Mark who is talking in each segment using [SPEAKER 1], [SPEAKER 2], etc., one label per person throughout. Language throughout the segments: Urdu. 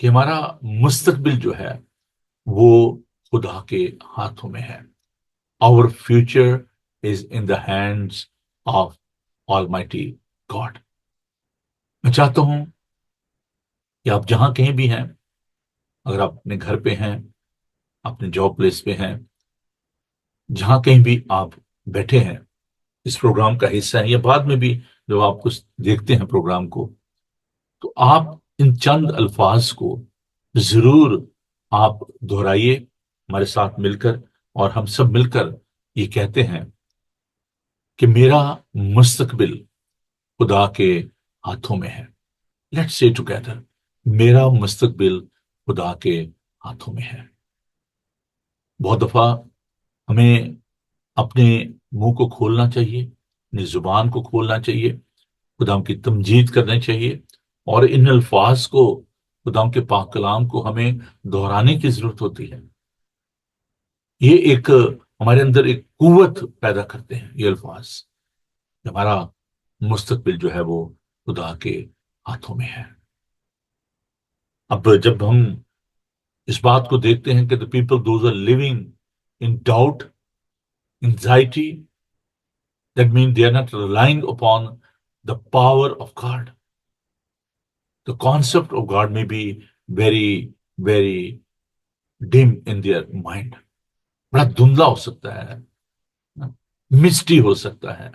[SPEAKER 1] کہ ہمارا مستقبل جو ہے وہ خدا کے ہاتھوں میں ہے. Our future is in the hands of Almighty God. میں چاہتا ہوں کہ آپ جہاں کہیں بھی ہیں، اگر آپ اپنے گھر پہ ہیں، اپنے جاب پلیس پہ ہیں، جہاں کہیں بھی آپ بیٹھے ہیں، اس پروگرام کا حصہ ہیں یا بعد میں بھی جب آپ کچھ دیکھتے ہیں پروگرام کو، تو آپ ان چند الفاظ کو ضرور آپ دہرائیے ہمارے ساتھ مل کر، اور ہم سب مل کر یہ کہتے ہیں کہ میرا مستقبل خدا کے ہاتھوں میں ہے. لیٹس سے ٹوگیدر، میرا مستقبل خدا کے ہاتھوں میں ہے. بہت دفعہ ہمیں اپنے منہ کو کھولنا چاہیے، اپنی زبان کو کھولنا چاہیے، خدا کی تمجید کرنا چاہیے، اور ان الفاظ کو، خدا کے پاک کلام کو ہمیں دہرانے کی ضرورت ہوتی ہے. یہ ایک ہمارے اندر ایک قوت پیدا کرتے ہیں یہ الفاظ. ہمارا مستقبل جو ہے وہ خدا کے ہاتھوں میں ہے. اب جب ہم اس بات کو دیکھتے ہیں کہ the people those are living in doubt, anxiety, that means they are not relying upon the power of God. The concept of God may be very, very dim in their mind. بڑا دھندلا ہو سکتا ہے، مسٹی ہو سکتا ہے.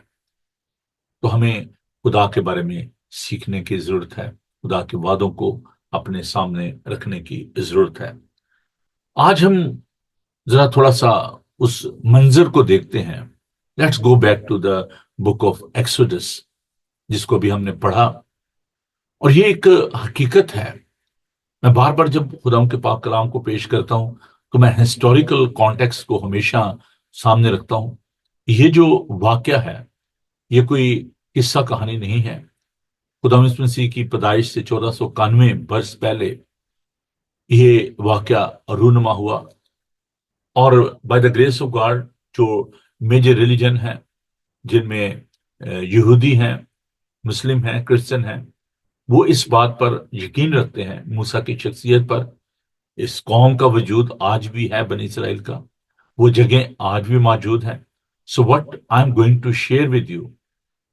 [SPEAKER 1] تو ہمیں خدا کے بارے میں سیکھنے کی ضرورت ہے، خدا کے وعدوں کو اپنے سامنے رکھنے کی ضرورت ہے. آج ہم ذرا تھوڑا سا اس منظر کو دیکھتے ہیں. Let's go back to the book of Exodus, جس کو بھی ہم نے پڑھا. اور یہ ایک حقیقت ہے. میں بار بار جب خدا کے پاک کلام کو پیش کرتا ہوں تو میں ہسٹوریکل کانٹیکسٹ کو ہمیشہ سامنے رکھتا ہوں. یہ جو واقعہ ہے یہ کوئی قصہ کہانی نہیں ہے. خدا یسوع مسیح کی پیدائش سے 1491 برس پہلے یہ واقعہ رونما ہوا، اور by the grace of God جو میجر ریلیجن ہیں، جن میں یہودی ہیں، مسلم ہیں، کرسچن ہیں، وہ اس بات پر یقین رکھتے ہیں موسیٰ کی شخصیت پر. اس قوم کا وجود آج بھی ہے، بنی اسرائیل کا، وہ جگہ آج بھی موجود ہیں. So what I am going to share with you,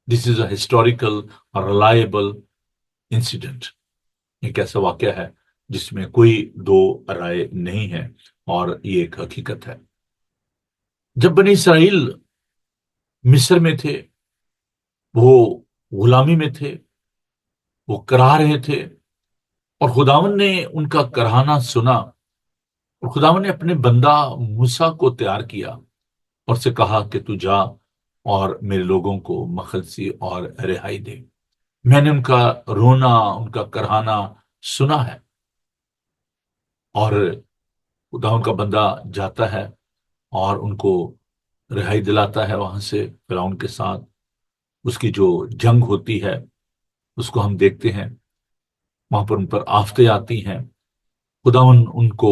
[SPEAKER 1] this is a historical reliable incident. ایک ایسا واقعہ ہے جس میں کوئی دو رائے نہیں ہے، اور یہ ایک حقیقت ہے. جب بنی اسرائیل مصر میں تھے، وہ غلامی میں تھے، وہ کرا رہے تھے، اور خداوند نے ان کا کراہنا سنا، اور خداوند نے اپنے بندہ موسیٰ کو تیار کیا اور سے کہا کہ تو جا اور میرے لوگوں کو مخلصی اور رہائی دے. میں نے ان کا رونا، ان کا کراہنا سنا ہے. اور خداوند کا بندہ جاتا ہے اور ان کو رہائی دلاتا ہے وہاں سے فرعون کے ساتھ. اس کی جو جنگ ہوتی ہے اس کو ہم دیکھتے ہیں. وہاں پر ان پر آفتیں آتی ہیں. خداوند ان کو،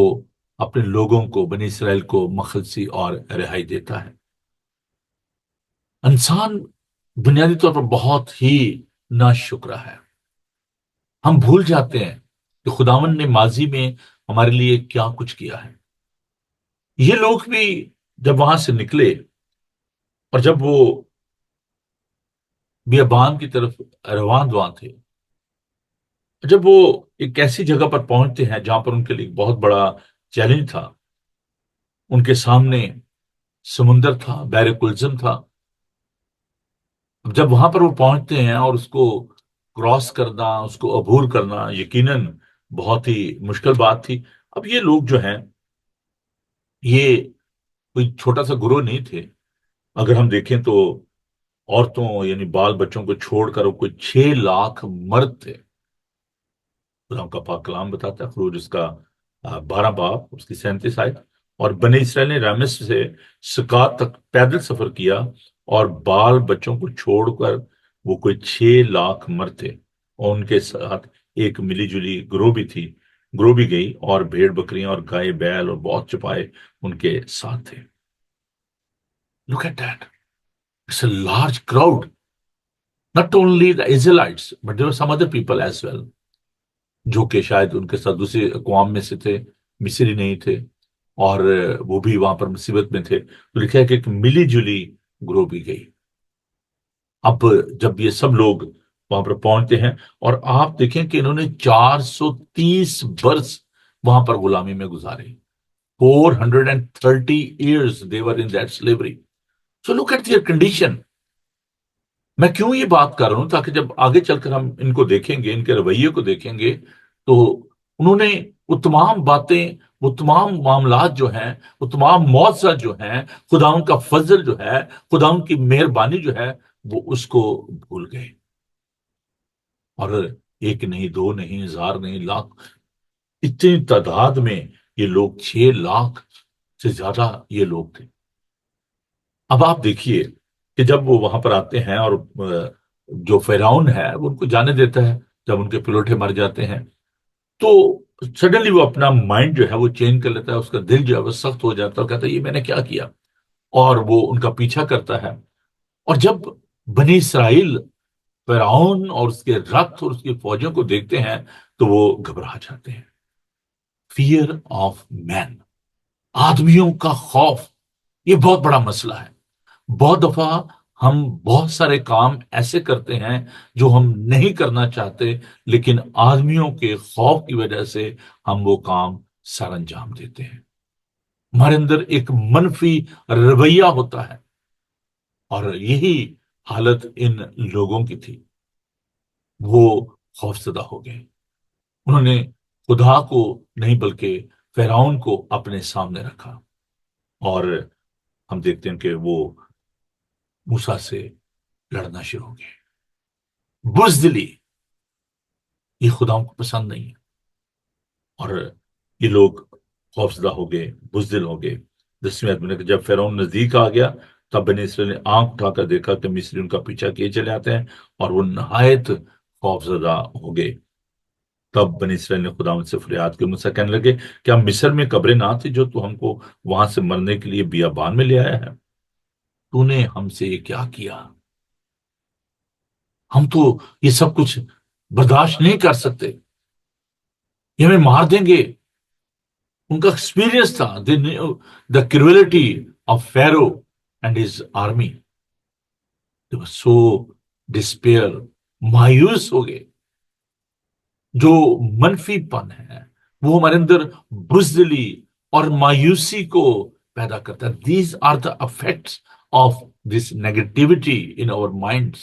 [SPEAKER 1] اپنے لوگوں کو، بنی اسرائیل کو مخلصی اور رہائی دیتا ہے. انسان بنیادی طور پر بہت ہی ناشکرا ہے. ہم بھول جاتے ہیں کہ خداوند نے ماضی میں ہمارے لیے کیا کچھ کیا ہے. یہ لوگ بھی جب وہاں سے نکلے اور جب وہ بیابان کی طرف رواں تھے، جب وہ ایک ایسی جگہ پر پہنچتے ہیں جہاں پر ان کے لیے ایک بہت بڑا چیلنج تھا. ان کے سامنے سمندر تھا، بحر کلزم تھا. جب وہاں پر وہ پہنچتے ہیں اور اس کو کراس کرنا، اس کو عبور کرنا یقیناً بہت ہی مشکل بات تھی. اب یہ لوگ جو ہیں یہ کوئی چھوٹا سا گروہ نہیں تھے. اگر ہم دیکھیں تو عورتوں یعنی بال بچوں کو چھوڑ کر وہ کوئی 6 لاکھ مرد تھے. خدا کا پاک کلام بتاتا ہے، خروج اس کا 12 باب اس کی 37 آیت. اور بنی اسرائیل نے رامس سے سکات تک پیدل سفر کیا، اور بال بچوں کو چھوڑ کر وہ کوئی 6 لاکھ مرد تھے. اور ان کے ساتھ ایک ملی جلی گروہ بھی گئی، اور بھیڑ بکریاں اور گائے بیل اور بہت چپائے ان کے ساتھ تھے. Look at that. It's a large crowd. Not only the Israelites, but there were some other people as well. جو کہ شاید ان کے ساتھ دوسری اقوام میں سے تھے، مصری نہیں تھے، اور وہ بھی وہاں پر مصیبت میں تھے، تو لکھا ہے کہ ایک ملی جلی گروہ بھی گئی۔ اب جب یہ سب لوگ وہاں پر پہنچتے ہیں، اور آپ دیکھیں کہ انہوں نے 430 برس وہاں پر غلامی میں گزارے، 430 years they were in that slavery. So look at their condition. میں کیوں یہ بات کر رہا ہوں؟ تاکہ جب آگے چل کر ہم ان کو دیکھیں گے، ان کے رویے کو دیکھیں گے، تو انہوں نے وہ تمام باتیں، وہ تمام معاملات جو ہیں، وہ تمام معجزات جو ہیں، خدا ان کا فضل جو ہے، خدا ان کی مہربانی جو ہے، وہ اس کو بھول گئے۔ اور ایک نہیں، دو نہیں، ہزار نہیں، لاکھ، اتنی تعداد میں یہ لوگ، 6 لاکھ سے زیادہ یہ لوگ تھے۔ اب آپ دیکھیے کہ جب وہ وہاں پر آتے ہیں، اور جو فرعون ہے وہ ان کو جانے دیتا ہے جب ان کے پلوٹے مر جاتے ہیں، تو سڈنلی وہ اپنا مائنڈ جو ہے وہ چینج کر لیتا ہے، اس کا دل جو ہے وہ سخت ہو جاتا ہے، اور کہتا ہے یہ میں نے کیا کیا، اور وہ ان کا پیچھا کرتا ہے۔ اور جب بنی اسرائیل فرعون اور اس کے رتھ اور اس کی فوجوں کو دیکھتے ہیں، تو وہ گھبرا جاتے ہیں۔ فیئر آف مین، آدمیوں کا خوف، یہ بہت بڑا مسئلہ ہے۔ بہت دفعہ ہم بہت سارے کام ایسے کرتے ہیں جو ہم نہیں کرنا چاہتے، لیکن آدمیوں کے خوف کی وجہ سے ہم وہ کام سر انجام دیتے ہیں۔ ہمارے اندر ایک منفی رویہ ہوتا ہے، اور یہی حالت ان لوگوں کی تھی۔ وہ خوفزدہ ہو گئے، انہوں نے خدا کو نہیں بلکہ فرعون کو اپنے سامنے رکھا، اور ہم دیکھتے ہیں کہ وہ موسیٰ سے لڑنا شروع ہو گئے۔ بزدلی، یہ خدا کو پسند نہیں ہے، اور یہ لوگ خوفزدہ ہو گئے، بزدل ہو گئے۔ 10ویں آیت میں کہ جب فرعون نزدیک آ گیا، تب بنی اسرائیل نے آنکھ اٹھا کر دیکھا کہ مصری ان کا پیچھا کیے چلے آتے ہیں، اور وہ نہایت خوفزدہ ہو گئے۔ تب بنی اسرائیل نے خدا سے فریاد کی، مجھ سے کہنے لگے، کیا مصر میں قبریں نہ تھی جو تو ہم کو وہاں سے مرنے کے لیے بیابان میں لے آیا ہے؟ تو نے ہم سے یہ کیا کیا؟ ہم تو یہ سب کچھ برداشت نہیں کر سکتے، یہ ہمیں مار دیں گے۔ ان کا ایکسپیرینس تھا the cruelty of Pharaoh and his army, so despair, مایوس ہو گئے۔ جو منفی پن ہے وہ ہمارے اندر بزدلی اور مایوسی کو پیدا کرتا ہے۔ These are the effects of this negativity in our minds.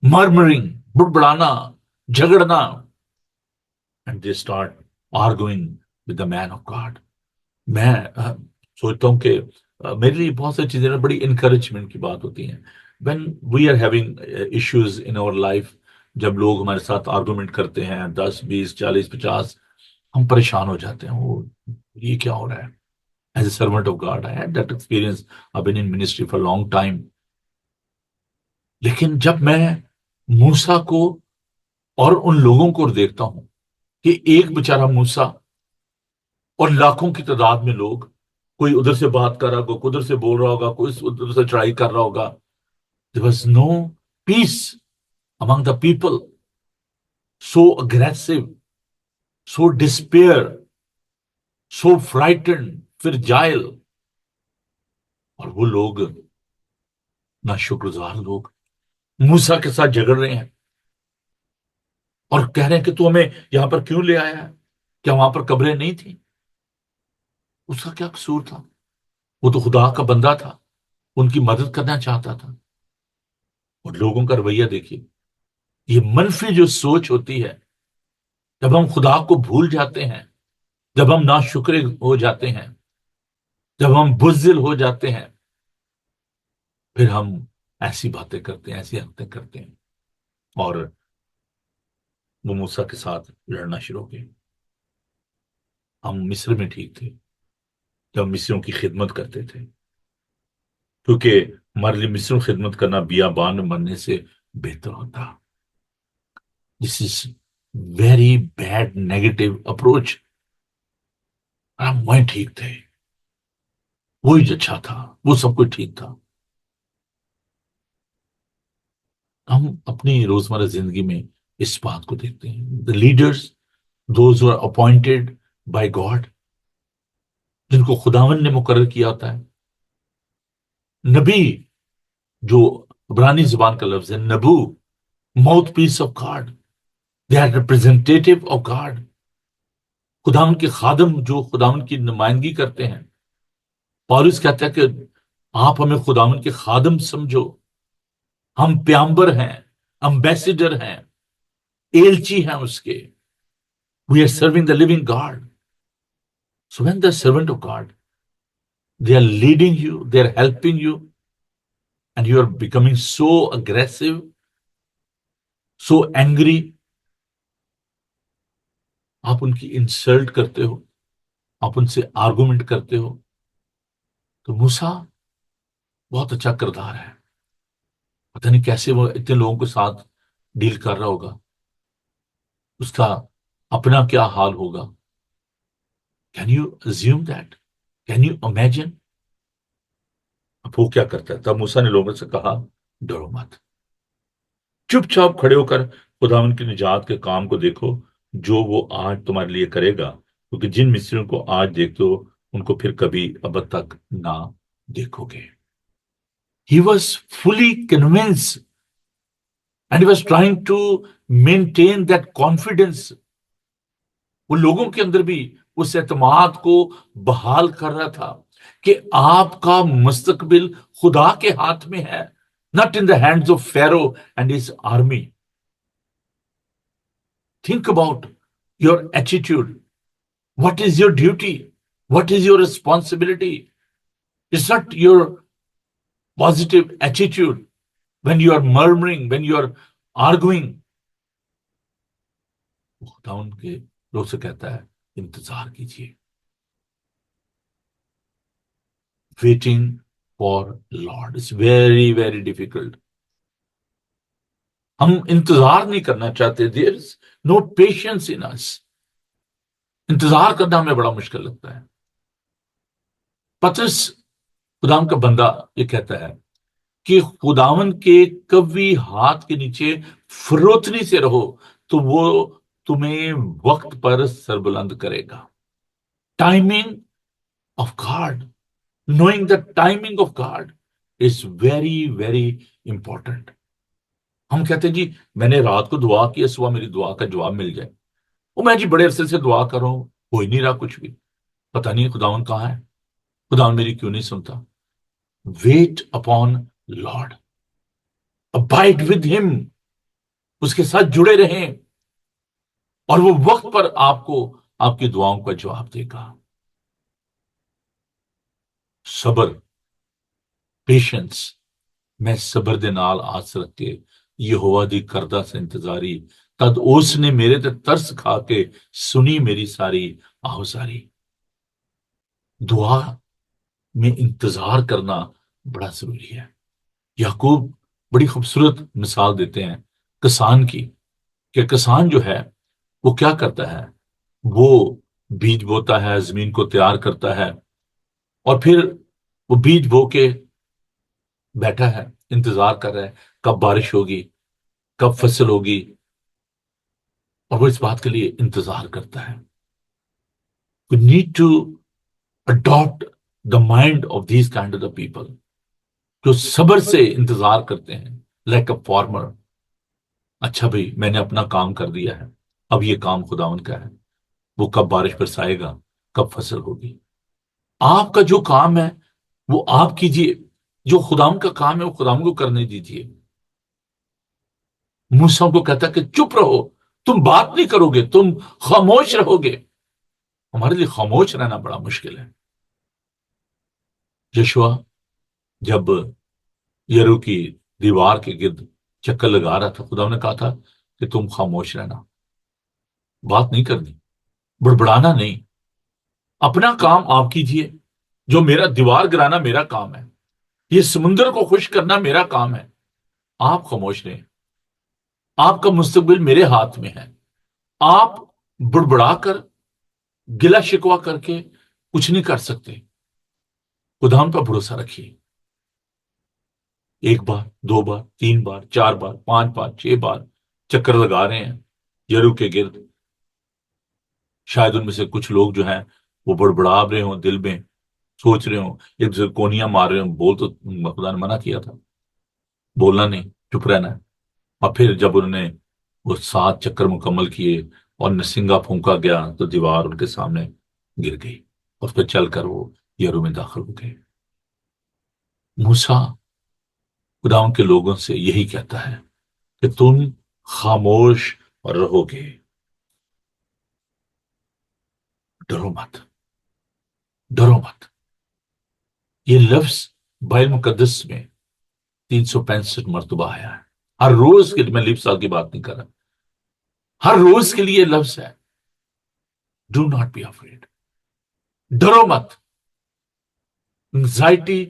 [SPEAKER 1] Murmuring, بڑبڑانا، جھگڑنا، and they start arguing with the man of God. میں سوچتا ہوں کہ میرے لیے بہت ساری چیزیں بڑی انکریجمنٹ کی بات ہوتی ہیں۔ When we are having issues in our life, جب لوگ ہمارے ساتھ آرگومنٹ کرتے ہیں 10 20 40 50، ہم پریشان ہو جاتے ہیں، وہ یہ کیا ہو رہا ہے؟ As a servant of God I had that experience, I been in ministry for long time. لیکن جب میں موسیٰ کو اور ان لوگوں کو دیکھتا ہوں کہ ایک بیچارہ موسیٰ اور لاکھوں کی تعداد میں لوگ، کوئی ادھر سے بات کر رہا ہوگا، کوئی ادھر سے بول رہا ہوگا، کوئی ادھر سے ٹرائی کر رہا ہوگا، there was no peace among the people، so aggressive، so despair، so frightened، fragile۔ اور وہ لوگ، نا شکر گزار لوگ، موسیٰ کے ساتھ جھگڑ رہے ہیں، اور کہہ رہے ہیں کہ تو ہمیں یہاں پر کیوں لے آیا ہے؟ کیا وہاں پر قبریں نہیں تھیں؟ اس کا کیا قصور تھا؟ وہ تو خدا کا بندہ تھا، ان کی مدد کرنا چاہتا تھا۔ اور لوگوں کا رویہ دیکھیے، یہ منفی جو سوچ ہوتی ہے، جب ہم خدا کو بھول جاتے ہیں، جب ہم ناشکرے ہو جاتے ہیں، جب ہم بزدل ہو جاتے ہیں، پھر ہم ایسی باتیں کرتے ہیں، ایسی حرکتیں کرتے ہیں۔ اور وہ موسیٰ کے ساتھ لڑنا شروع ہو گئے۔ ہم مصر میں ٹھیک تھے جب مصریوں کی خدمت کرتے تھے، کیونکہ ہمارے لیے مصریوں کی خدمت کرنا بیابان میں مرنے سے بہتر ہوتا۔ This is very bad negative approach. میں ٹھیک تھے، وہی اچھا تھا، وہ سب کچھ ٹھیک تھا۔ ہم اپنی روزمرہ زندگی میں اس بات کو دیکھتے ہیں. The leaders, those who are appointed by God, جن کو خداوند نے مقرر کیا ہوتا ہے. نبی جو عبرانی زبان کا لفظ ہے نبو، mouthpiece of God, they are representative of God. خداوند کے خادم جو خداوند کی نمائندگی کرتے ہیں. پالوس کہتا ہے کہ آپ ہمیں خداوند کے خادم سمجھو. ہم پیامبر ہیں، امبیسیڈر ہیں، ایلچی ہیں اس کے. We are serving the living God. So when the servant of God, they are leading you, they are helping you, and you are becoming so aggressive, so angry. آپ ان کی انسلٹ کرتے ہو، آپ ان سے آرگومنٹ کرتے ہو. تو موسیٰ بہت اچھا کردار ہے. پتہ نہیں کیسے وہ اتنے لوگوں کے ساتھ ڈیل کر رہا ہوگا، اس کا اپنا کیا حال ہوگا. Can you assume that? Can you imagine? اب وہ کیا کرتا ہے؟ تب موسیٰ نے لوگوں سے کہا ڈرو مت، چپ چاپ کھڑے ہو کر خداوند کی نجات کے کام کو دیکھو جو وہ آج تمہارے لیے کرے گا، کیونکہ جن مصریوں کو آج دیکھتے ہو ان کو پھر کبھی ابد تک نہ دیکھو گے. He was fully convinced and he was trying to maintain that confidence. وہ لوگوں کے اندر بھی اس اعتماد کو بحال کر رہا تھا کہ آپ کا مستقبل خدا کے ہاتھ میں ہے، not in the hands of Pharaoh and his army. Think about your attitude. What is your duty? What is your responsibility? It's not your positive attitude when you are murmuring, when you are arguing. خدا ان کے لوگ سے کہتا ہے انتظار کیجیے. Waiting for Lord is very, very difficult. ہم انتظار نہیں کرنا چاہتے. There is no patience in us. انتظار کرنا ہمیں بڑا مشکل لگتا ہے. پطرس خداوند کا بندہ یہ کہتا ہے کہ خداوند کے قوی ہاتھ کے نیچے فروتنی سے رہو تو وہ تمہیں وقت پر سربلند کرے گا. Timing of God, knowing the timing of God is very, very important. ہم کہتے ہیں جی میں نے رات کو دعا کی، صبح میری دعا کا جواب مل جائے. وہ میں جی بڑے عرصے سے دعا کر رہا ہوں، ہو ہی نہیں رہا کچھ بھی، پتہ نہیں خداوند کہاں ہے، خداوند میری کیوں نہیں سنتا. Wait upon Lord, abide with him, اس کے ساتھ جڑے رہیں اور وہ وقت پر آپ کو آپ کی دعاؤں کا جواب دے گا. صبر، پیشنس. میں صبر دے نال آس رکھ کے یہوہ دی کردہ سے انتظاری، تد اس نے میرے تے ترس کھا کے سنی میری ساری آہوزاری. دعا میں انتظار کرنا بڑا ضروری ہے. یعقوب بڑی خوبصورت مثال دیتے ہیں کسان کی، کہ کسان جو ہے وہ کیا کرتا ہے، وہ بیج بوتا ہے، زمین کو تیار کرتا ہے، اور پھر وہ بیج بو کے بیٹھا ہے، انتظار کر رہا ہے کب بارش ہوگی، کب فصل ہوگی، اور وہ اس بات کے لیے انتظار کرتا ہے. We need to adopt the mind of these kind of the people جو صبر سے انتظار کرتے ہیں. like a farmer. اچھا بھئی میں نے اپنا کام کر دیا ہے، اب یہ کام خداوند کا ہے، وہ کب بارش برسائے گا، کب فصل ہوگی. آپ کا جو کام ہے وہ آپ کیجئے، جو خداوند کا کام ہے وہ خداوند کو کرنے دیجئے. موسیٰ کو کہتا ہے کہ چپ رہو، تم بات نہیں کرو گے، تم خاموش رہو گے. ہمارے لیے خاموش رہنا بڑا مشکل ہے. یشوع جب یرو کی دیوار کے گرد چکر لگا رہا تھا، خدا نے کہا تھا کہ تم خاموش رہنا، بات نہیں کرنی، بڑبڑانا نہیں، اپنا کام آپ کیجئے. جو میرا دیوار گرانا میرا کام ہے، یہ سمندر کو خشک کرنا میرا کام ہے. آپ خاموش رہیں، آپ کا مستقبل میرے ہاتھ میں ہے. آپ بڑبڑا کر گلا شکوا کر کے کچھ نہیں کر سکتے. خدا پر بھروسہ رکھیے. ایک بار، دو بار، تین بار، چار بار، پانچ بار، 6 بار چکر لگا رہے ہیں یرو کے گرد. شاید ان میں سے کچھ لوگ جو ہیں وہ بڑبڑا رہے ہوں دل میں، سوچ رہے ہوں، ایک دوسرے کو کونیاں مار رہے ہوں. بول تو خدا نے منع کیا تھا، بولنا نہیں، چپ رہنا ہے. اور پھر جب انہوں نے وہ 7 چکر مکمل کیے اور نسنگا پھونکا گیا تو دیوار ان کے سامنے گر گئی، اس پہ چل کر وہ یرو میں داخل ہو گئے. موسیٰ خداؤں کے لوگوں سے یہی کہتا ہے کہ تم خاموش رہو گے، ڈرو مت، ڈرو مت. یہ لفظ بائبل مقدس میں 365 مرتبہ آیا ہے. ہر روز کے لیے، میں لیپ سال کی بات نہیں کر رہا، ہر روز کے لیے یہ لفظ ہے. ڈو ناٹ بی افریڈ، ڈرو مت. انگزائٹی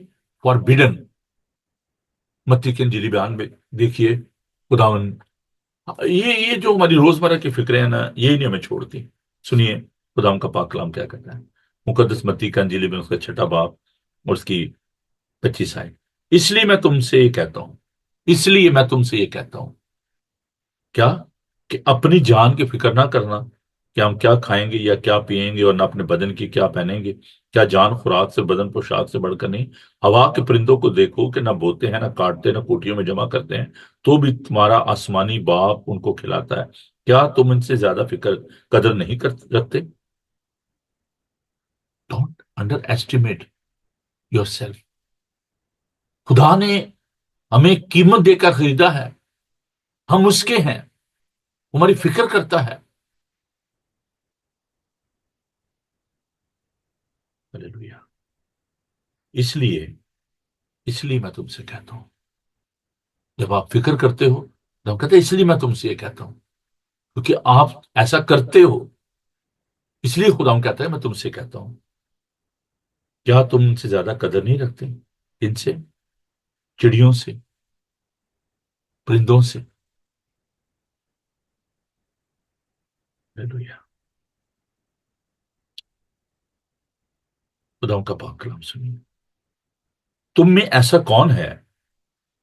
[SPEAKER 1] فار بیڈن. متی کے انجیلی بیان میں دیکھیے خداون، یہ جو ہماری روزمرہ کی فکریں ہیں نا، یہی نہیں ہمیں چھوڑتی. سنیے خداون کا پاک کلام کیا کہتا ہے. مقدس متی کا انجیلی میں اس کا 6 باب اور اس کی 25 آئے. اس لیے میں تم سے یہ کہتا ہوں، اس لیے میں تم سے یہ کہتا ہوں کیا، کہ اپنی جان کی فکر نہ کرنا کہ ہم کیا کھائیں گے یا کیا پیئیں گے، اور نہ اپنے بدن کی کیا پہنیں گے. کیا جان خوراک سے، بدن پوشاک سے بڑھ کر نہیں؟ ہوا کے پرندوں کو دیکھو کہ نہ بوتے ہیں، نہ کاٹتے، نہ کوٹیوں میں جمع کرتے ہیں، تو بھی تمہارا آسمانی باپ ان کو کھلاتا ہے. کیا تم ان سے زیادہ قدر نہیں رکھتے؟ Don't under estimate your self. خدا نے ہمیں قیمت دے کر خریدا ہے، ہم اس کے ہیں، ہماری فکر کرتا ہے. ہلیلویا. اس لیے میں تم سے کہتا ہوں، جب آپ فکر کرتے ہو تو ہم کہتے ہیں اس لیے میں تم سے یہ کہتا ہوں کیونکہ آپ ایسا کرتے ہو، اس لیے خدا ہم کہتا ہے میں تم سے کہتا ہوں. کیا تم ان سے زیادہ قدر نہیں رکھتے؟ ان سے، چڑیوں سے، پرندوں سے. ہلیلویا. خدا کا پاک کلام سنیے. تم میں ایسا کون ہے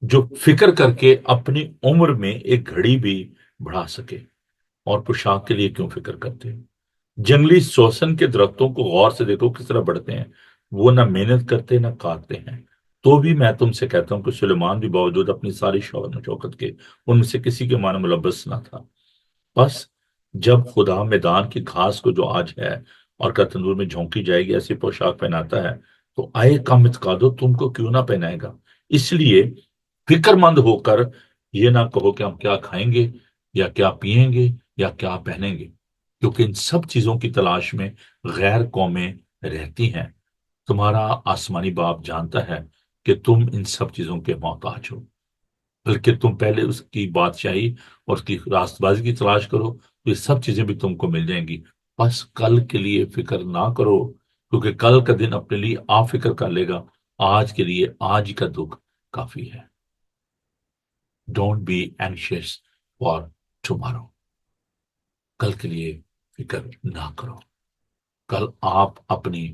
[SPEAKER 1] جو فکر کر کے اپنی عمر میں ایک گھڑی بھی بڑھا سکے؟ اور پوشاک کے لیے کیوں فکر کرتے ہیں؟ جنگلی سوسن کے درختوں کو غور سے دیکھو کس طرح بڑھتے ہیں، وہ نہ محنت کرتے نہ کاٹتے ہیں. تو بھی میں تم سے کہتا ہوں کہ سلیمان بھی باوجود اپنی ساری شوہر و شوکت کے ان میں سے کسی کے معنی ملبس نہ تھا. بس جب خدا میدان کی گھاس کو جو آج ہے اور کا تندور میں جھونکی جائے گی ایسی پوشاک پہناتا ہے، تو آئے کم اتقادو تم کو کیوں نہ پہنائے گا. اس لیے فکر مند ہو کر یہ نہ کہو کہ ہم کیا کھائیں گے یا کیا پیئیں گے یا کیا پہنیں گے، کیونکہ ان سب چیزوں کی تلاش میں غیر قومیں رہتی ہیں. تمہارا آسمانی باپ جانتا ہے کہ تم ان سب چیزوں کے محتاج ہو. بلکہ تم پہلے اس کی بادشاہی اور اس کی راست بازی کی تلاش کرو تو یہ سب چیزیں بھی تم کو مل جائیں گی. بس کل کے لیے فکر نہ کرو، کیونکہ کل کا دن اپنے لیے آپ فکر کر لے گا. آج کے لیے آج کا دکھ کافی ہے. Don't be anxious for tomorrow. کل کے لیے فکر نہ کرو، کل آپ اپنی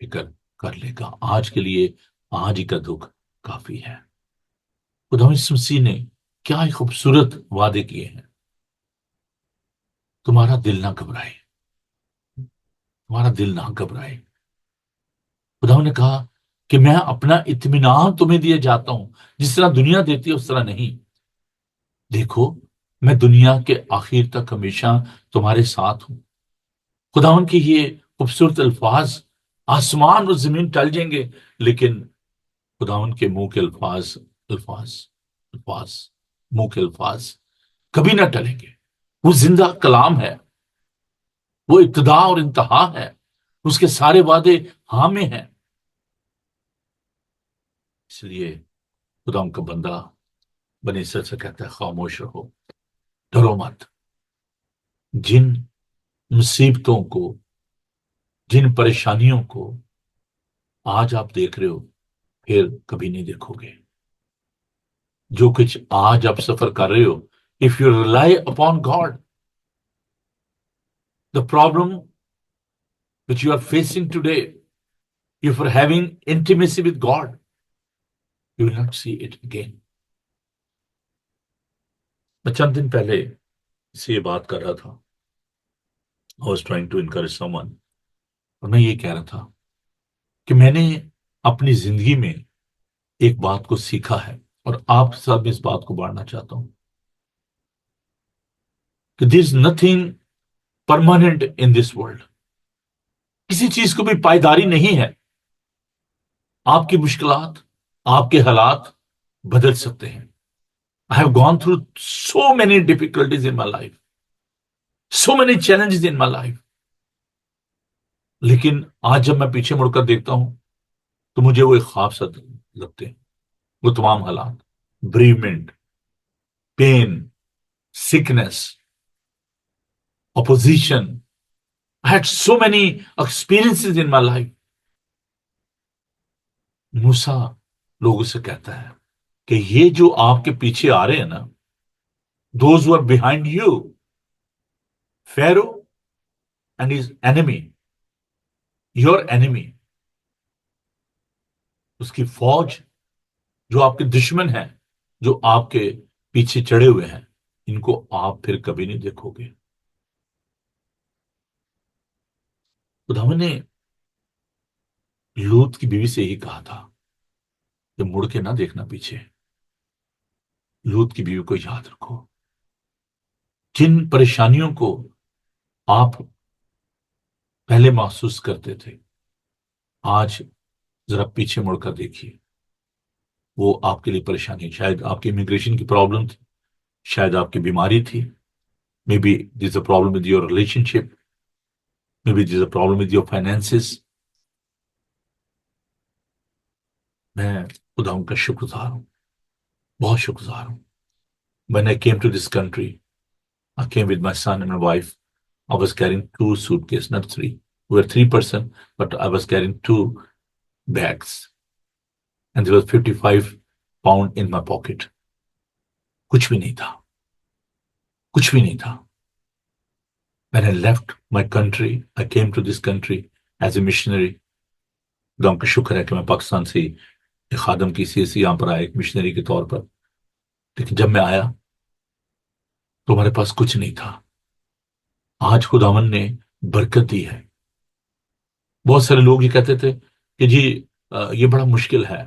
[SPEAKER 1] فکر کر لے گا. آج کے لیے آج ہی کا دکھ کافی ہے. خدا یسوع مسیح نے کیا ہی خوبصورت وعدے کیے ہیں. تمہارا دل نہ گھبرائے، تمہارا دل نہ گھبرائے. خدا نے کہا کہ میں اپنا اطمینان تمہیں دیے جاتا ہوں، جس طرح دنیا دیتی ہے اس طرح نہیں. دیکھو میں دنیا کے آخر تک ہمیشہ تمہارے ساتھ ہوں. خداون کی یہ خوبصورت الفاظ، آسمان اور زمین ٹل جائیں گے لیکن خداون کے منہ کے الفاظ، الفاظ، الفاظ، منہ کے الفاظ کبھی نہ ٹلیں گے. وہ زندہ کلام ہے، وہ ابتدا اور انتہا ہے، اس کے سارے وعدے ہاں میں ہیں. اس لیے خدا کا بندہ بنی اسرائیل سے کہتا ہے خاموش رہو، ڈرو مت. جن مصیبتوں کو، جن پریشانیوں کو آج آپ دیکھ رہے ہو پھر کبھی نہیں دیکھو گے. جو کچھ آج آپ سفر کر رہے ہو، if you rely upon God, the problem which you are facing today, if you're having intimacy with God, you will not see it again. میں چند دن پہلے سے یہ بات کر رہا تھا. I was trying to encourage someone. اور میں یہ کہہ رہا تھا کہ میں نے اپنی زندگی میں ایک بات کو سیکھا ہے اور آپ سب اس بات کو بانٹنا چاہتا ہوں کہ there is nothing permanent in this world. کسی چیز کو بھی پائیداری نہیں ہے. آپ کی مشکلات، آپ کے حالات بدل سکتے ہیں. I have gone through so many difficulties in my life, so many challenges in my life. لیکن آج جب میں پیچھے مڑ کر دیکھتا ہوں تو مجھے وہ ایک خواب سا لگتے ہیں. وہ تمام حالات، bereavement, pain, sickness, opposition. I had so many experiences in my life. موسیٰ لوگوں سے کہتا ہے کہ یہ جو آپ کے پیچھے آ رہے ہیں نا، those who are behind you, Pharaoh and his enemy, your enemy, اس کی فوج، جو آپ کے دشمن ہیں، جو آپ کے پیچھے چڑھے ہوئے ہیں، ان کو آپ پھر کبھی نہیں دیکھو گے. خدا نے لوط کی بیوی سے یہی کہا تھا کہ مڑ کے نہ دیکھنا پیچھے. لوط کی بیوی کو یاد رکھو. جن پریشانیوں کو آپ پہلے محسوس کرتے تھے، آج ذرا پیچھے مڑ کر دیکھیے. وہ آپ کے لیے پریشانی، شاید آپ کی امیگریشن کی پرابلم تھی، شاید آپ کی بیماری تھی. Maybe this a problem with your relationship, maybe this a problem with your finances. میں خدا ان کا شکر گزار ہوں، بہت شکر گزار ہوں. When I came to this country, I came with my son and my wife. I was carrying 2 suitcases, not 3. We were 3 person, but I was carrying 2 bags. And there was 55 pound in my pocket. کچھ بھی نہیں تھا، کچھ بھی نہیں تھا. When I left my country, I came to this country as a missionary. خدا کا شکر ہے کہ میں پاکستان سے ایک خادم کی سی یہاں پر آیا ایک مشنری کے طور پر. لیکن جب میں آیا تو ہمارے پاس کچھ نہیں تھا. آج خداوند نے برکت دی ہے. بہت سارے لوگ یہ کہتے تھے کہ جی یہ بڑا مشکل ہے.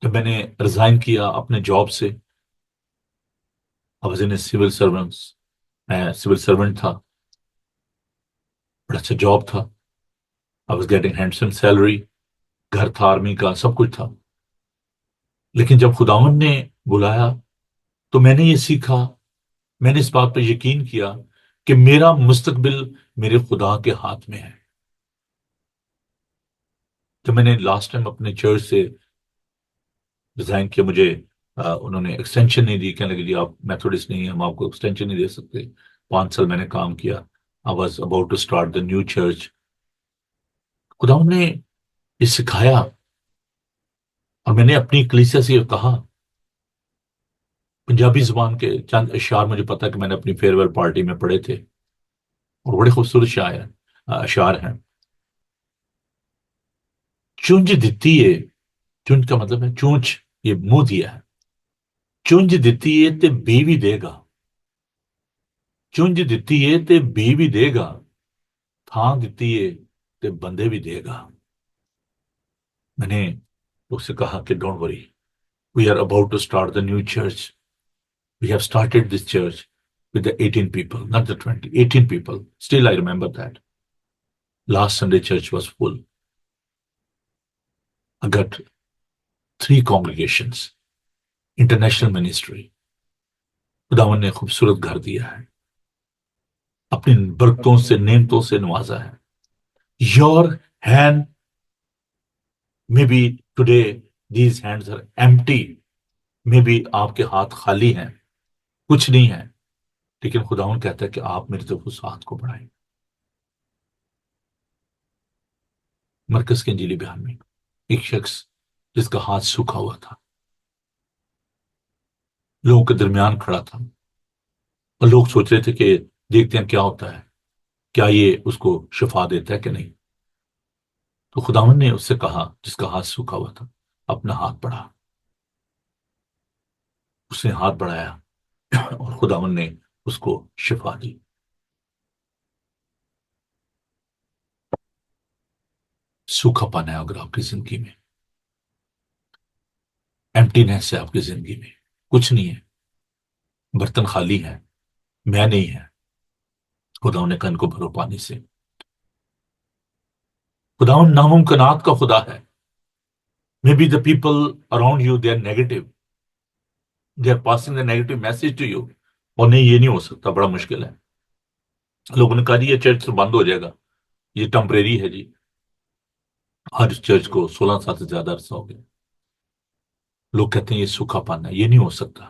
[SPEAKER 1] جب میں نے ریزائن کیا اپنے جاب سے، I was in a civil servants، میں سول سرونٹ تھا، بڑا اچھا جاب تھا. I was getting handsome salary، گھر تھا آرمی کا، سب کچھ تھا. لیکن جب خداوند نے بلایا تو میں نے یہ سیکھا، میں نے اس بات پہ یقین کیا کہ میرا مستقبل میرے خدا کے ہاتھ میں ہے. جب میں نے لاسٹ ٹائم اپنے چرچ سے ریزائن کیا، مجھے انہوں نے ایکسٹینشن نہیں دی. کہنے لگے جی آپ میتھوڈسٹ نہیں ہیں، ہم آپ کو ایکسٹینشن نہیں دے سکتے. 5 سال میں نے کام کیا. I was about to start the new church. خداوند نے یہ سکھایا اور میں نے اپنی کلیسیا سے یہ کہا. پنجابی زبان کے چند اشعار مجھے پتا کہ میں نے اپنی فیئر ویل پارٹی میں پڑھے تھے اور بڑے خوبصورت اشعار ہیں. چونج دیتی ہے، چونج کا مطلب ہے چونچ، یہ منہ دیا ہے. چونج دیتی ہے تے بیوی دے گا، چونج دیتی ہے تے بیوی دے گا، تھان دیتی ہے تے بندے بھی دے گا. میں نے اس سے کہا کہ don't worry, we are about to start the new church. We have started this church with the 18 people, not the 20, 18 people. Still, I remember that. Last Sunday, church was full. I got 3 congregations, international ministry. خداوند نے خوبصورت گھر دیا ہے، اپنی برکتوں سے، نعمتوں سے نوازا ہے. Your hand, maybe today these hands are empty. Maybe آپ کے ہاتھ خالی ہیں، کچھ نہیں ہے. لیکن خداوند کہتا ہے کہ آپ میری طرف اس ہاتھ کو بڑھائیں. مرکز کے انجیلی بیان میں ایک شخص جس کا ہاتھ سوکھا ہوا تھا، لوگوں کے درمیان کھڑا تھا اور لوگ سوچ رہے تھے کہ دیکھتے ہیں کیا ہوتا ہے، کیا یہ اس کو شفا دیتا ہے کہ نہیں. تو خداوند نے اس سے کہا، جس کا ہاتھ سوکھا ہوا تھا، اپنا ہاتھ بڑھا. اس نے ہاتھ بڑھایا. اور خداوند نے اس کو شفا دی۔ سوکھا پانا ہے اگر آپ کی زندگی میں، ایمٹینس ہے آپ کی زندگی میں، کچھ نہیں ہے، برتن خالی ہے، میں نہیں ہے، خداوند نے کہا ان کو بھرو پانی سے۔ خداوند ناممکنات کا خدا ہے۔ May be the people around you they are negative, they are passing the negative message to you, اور نہیں یہ نہیں ہو سکتا، بڑا مشکل ہے۔ لوگوں نے کہا جی یہ چرچ بند ہو جائے گا، یہ ٹمپریری ہے جی۔ ہر چرچ کو 16 سال سے زیادہ عرصہ ہو گیا، لوگ کہتے ہیں یہ سوکھا پانا ہے، یہ نہیں ہو سکتا،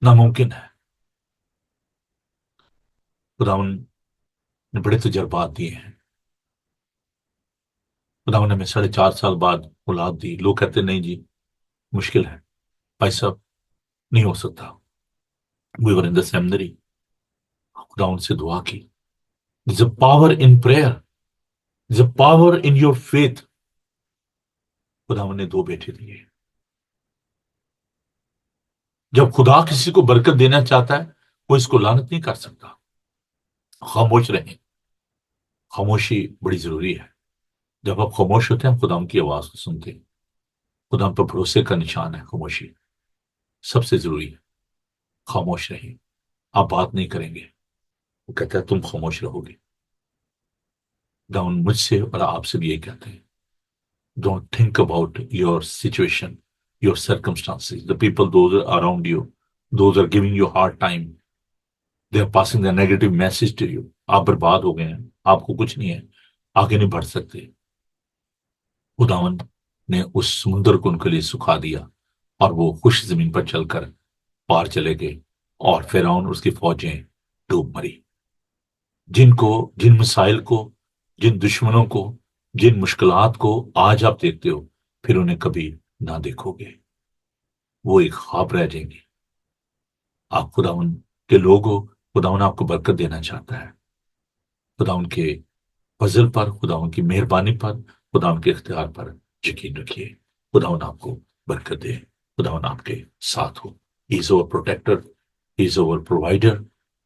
[SPEAKER 1] ناممکن ہے۔ خداوند نے بڑے تجربات دیے ہیں، خداوند نے ہمیں 4.5 سال بعد اولاد دی، لوگ کہتے نہیں جی مشکل ہے، بھائی صاحب نہیں ہو سکتا۔ وی ور ان دا سیمنری، خداوند سے دعا کی، there's a power in prayer, there's a power in your faith۔ خداوند نے 2 بیٹے دیے۔ جب خدا کسی کو برکت دینا چاہتا ہے وہ اس کو لعنت نہیں کر سکتا۔ خاموش رہیں، خاموشی بڑی ضروری ہے۔ جب آپ خاموش ہوتے ہیں خدا کی آواز کو سنتے ہیں، خدا پر بھروسے کا نشان ہے خاموشی، سب سے ضروری ہے۔ خاموش رہیں، آپ بات نہیں کریں گے، وہ کہتا ہے تم خاموش رہو گے۔ خداوند مجھ سے اور آپ سے بھی یہی کہتے ہیں، don't think about your situation, your circumstances, the people those are around you, those are giving you hard time, they are passing the negative message to you۔ آپ برباد ہو گئے ہیں، آپ کو کچھ نہیں ہے، آگے نہیں بڑھ سکتے۔ خداوند نے اس سمندر کو ان کے لیے سکھا دیا، اور وہ خوش زمین پر چل کر پار چلے گئے، اور فرعون اور اس کی فوجیں ڈوب مری۔ جن مسائل کو، جن دشمنوں کو، جن مشکلات کو آج آپ دیکھتے ہو، پھر انہیں کبھی نہ دیکھو گے، وہ ایک خواب رہ جائیں گے۔ آپ خداوند کے لوگ ہو، خداوند آپ کو برکت دینا چاہتا ہے۔ خداوند کے فضل پر، خداوند کی مہربانی پر، خداوند کے اختیار پر یقین رکھیے۔ خداوند آپ کو برکت دے، خداوند آپ کے ساتھ ہو۔ He is our protector, he is our provider,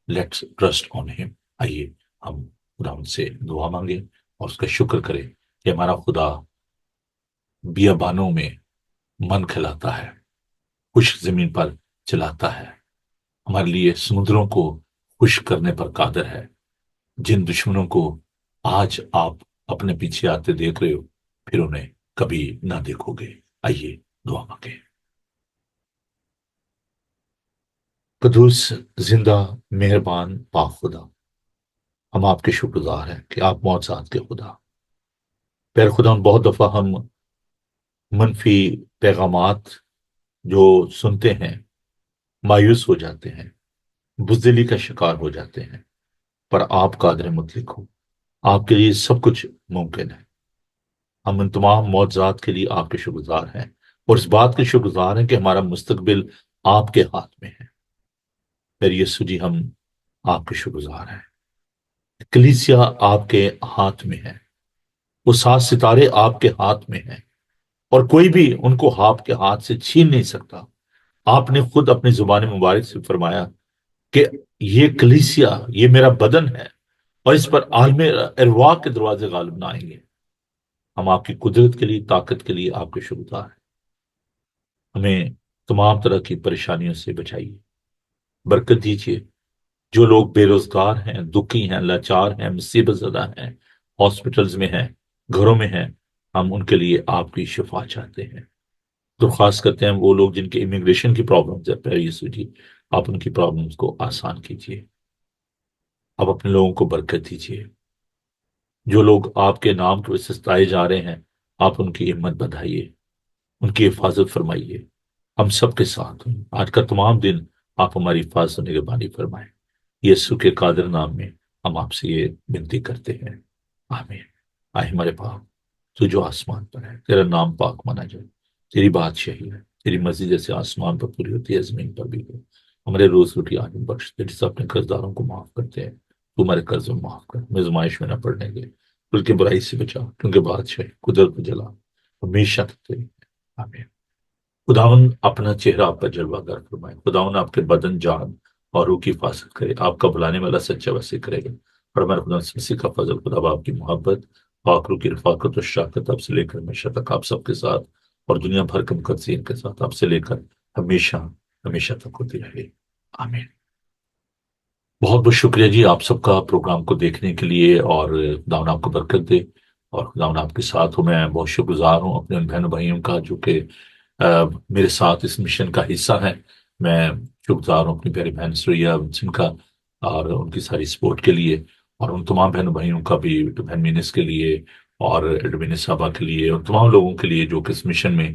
[SPEAKER 1] let's trust on him. آئیے ہم خداوند سے دعا مانگیں اور اس کا شکر کریں کہ ہمارا خدا بیابانوں میں من کھلاتا ہے، خشک زمین پر چلاتا ہے، ہمارے لیے سمندروں کو خشک کرنے پر قادر ہے۔ جن دشمنوں کو آج آپ اپنے پیچھے آتے دیکھ رہے ہو، پھر انہیں کبھی نہ دیکھو گے۔ آئیے دعا مانگیں۔ قدوس، زندہ، مہربان پاک خدا، ہم آپ کے شکر گزار ہیں کہ آپ معجزات کے خدا۔ پیر خدا، بہت دفعہ ہم منفی پیغامات جو سنتے ہیں مایوس ہو جاتے ہیں، بزدلی کا شکار ہو جاتے ہیں، پر آپ قادر مطلق ہو، آپ کے لیے سب کچھ ممکن ہے۔ ہم ان تمام معجزات کے لیے آپ کے شکر گزار ہیں، اور اس بات کے شکر گزار ہیں کہ ہمارا مستقبل آپ کے ہاتھ میں ہے۔ پھر یسوع جی، ہم آپ کے شکر گزار ہیں۔ کلیسیا آپ کے ہاتھ میں ہے، وہ 7 ستارے آپ کے ہاتھ میں ہیں، اور کوئی بھی ان کو آپ کے ہاتھ سے چھین نہیں سکتا۔ آپ نے خود اپنی زبان مبارک سے فرمایا کہ یہ کلیسیا، یہ میرا بدن ہے، اور اس پر عالم ارواح کے دروازے غالب نہ آئیں گے۔ ہم آپ کی قدرت کے لیے، طاقت کے لیے آپ کے شکر گزار ہیں۔ ہمیں تمام طرح کی پریشانیوں سے بچائیے، برکت دیجیے۔ جو لوگ بے روزگار ہیں، دکھی ہیں، لاچار ہیں، مصیبت زدہ ہیں، ہاسپٹلز میں ہیں، گھروں میں ہیں، ہم ان کے لیے آپ کی شفا چاہتے ہیں۔ درخواست کرتے ہیں وہ لوگ جن کے امیگریشن کی پرابلمز ہے، پیر یسوع جی آپ ان کی پرابلمز کو آسان کیجیے، آپ اپنے لوگوں کو برکت دیجیے۔ جو لوگ آپ کے نام کے وجہ سے ستائے جا رہے ہیں، آپ ان کی ہمت بڑھائیے، ان کی حفاظت فرمائیے۔ ہم سب کے ساتھ ہوں، آج کا تمام دن آپ ہماری حفاظت و نگہبانی فرمائیں۔ یسوع کے قادر نام میں ہم آپ سے یہ بنتی کرتے ہیں، آمین۔ آئے ہمارے باپ تو جو آسمان پر ہے، تیرا نام پاک مانا جائے، تیری بادشاہی ہے، تیری مرضی جیسے آسمان پر پوری ہوتی ہے زمین پر بھی ہو۔ ہمارے روز روٹی آج ہمیں بخش دے، جس اپنے قرضداروں کو معاف کرتے ہیں تو ہمارے قرض میں معاف کر، ہمیں آزمائش میں نہ پڑنے دے بلکہ برائی سے بچا، کیونکہ بادشاہی، قدرت و جلال ہمیشہ تک تیری ہے، آمین۔ خداون اپنا چہرہ آپ پر جلوہ گر فرمائے، خداون آپ کے بدن، جان اور روح کی حفاظت کرے، آپ کا بلانے والا سچا وسیع کرے گا، اور ہمارے خدا مسیح کا فضل، خدا باپ کی محبت، پاک روح کی رفاقت اور شفقت آپ سے لے کر ہمیشہ تک آپ سب کے ساتھ، اور دنیا بھر کے مقدسین کے ساتھ آپ سے لے کر ہمیشہ ہمیشہ تک ہوتی رہے، آمین۔ بہت بہت شکریہ جی آپ سب کا پروگرام کو دیکھنے کے لیے، اور خداوند آپ کو برکت دے، اور خداوند آپ کے ساتھ ہوں۔ میں بہت شکر گزار ہوں اپنے ان بہنوں بھائیوں کا جو کہ میرے ساتھ اس مشن کا حصہ ہیں۔ میں شکر گزار ہوں اپنی پیاری بہن سریہ وٹسن کا، اور ان کی ساری سپورٹ کے لیے، اور ان تمام بہنوں بھائیوں کا بھی، بہن مینس کے لیے اور ایڈمین صاحبہ کے لیے، اور تمام لوگوں کے لیے جو کہ اس مشن میں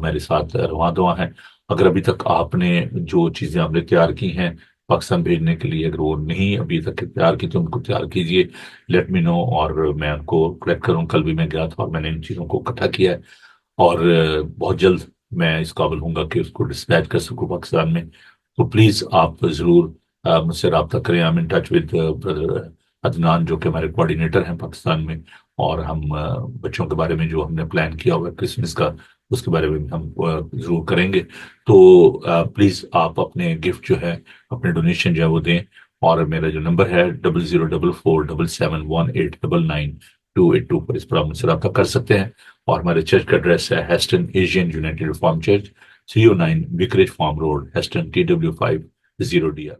[SPEAKER 1] میرے ساتھ رواں دواں ہیں۔ اگر ابھی تک آپ نے جو چیزیں ہم نے تیار کی ہیں پاکستان بھیجنے کے لیے، اگر وہ نہیں ابھی تک تیار کی تو ان کو تیار کیجئے، لیٹ می نو، اور میں ان کو کلیکٹ کروں۔ کل بھی میں گیا تھا اور میں نے ان چیزوں کو اکٹھا کیا ہے، اور بہت جلد میں اس قابل ہوں گا کہ اس کو ڈسپیچ کر سکوں پاکستان میں۔ تو پلیز آپ ضرور مجھ سے رابطہ کریں۔ I am in touch with brother Adnan جو کہ ہمارے کوآرڈینیٹر ہیں پاکستان میں، اور ہم بچوں کے بارے میں جو ہم نے پلان کیا ہوا ہے کرسمس کا، اس کے بارے میں بھی ہم ضرور کریں گے۔ تو پلیز آپ اپنے گفٹ جو ہے، اپنے ڈونیشن جو ہے وہ دیں، اور میرا جو نمبر ہے 00447718992824، اس پر آپ مجھ سے رابطہ کر سکتے ہیں۔ اور ہمارے چرچ کا ایڈریس ہے Heston Asian United Reformed Church, 309 Vicarage Farm Road, Heston TW50DR۔